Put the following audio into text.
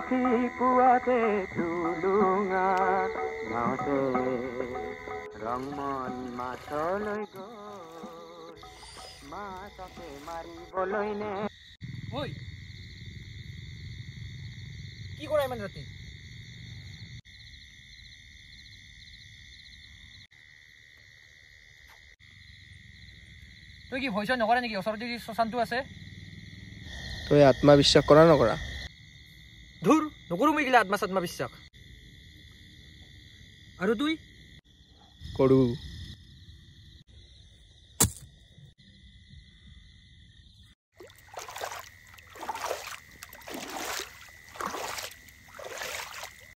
সখী পুৱাতে তুলুঙা গাওঁতে ৰংমন মাছলৈ গ'ল মাছকে মাৰিবলৈ নে ঐ কি কৰা ইমান ৰাতি তুই কি ভয় চয় নকৰা নেকি ওচৰতে যি শ্মশানটো আছে তই আত্মবিশ্বাস কৰা নকৰা ধুৰ নকৰো মই গিলা আত্মবিশ্বাস আৰু তুই কৰো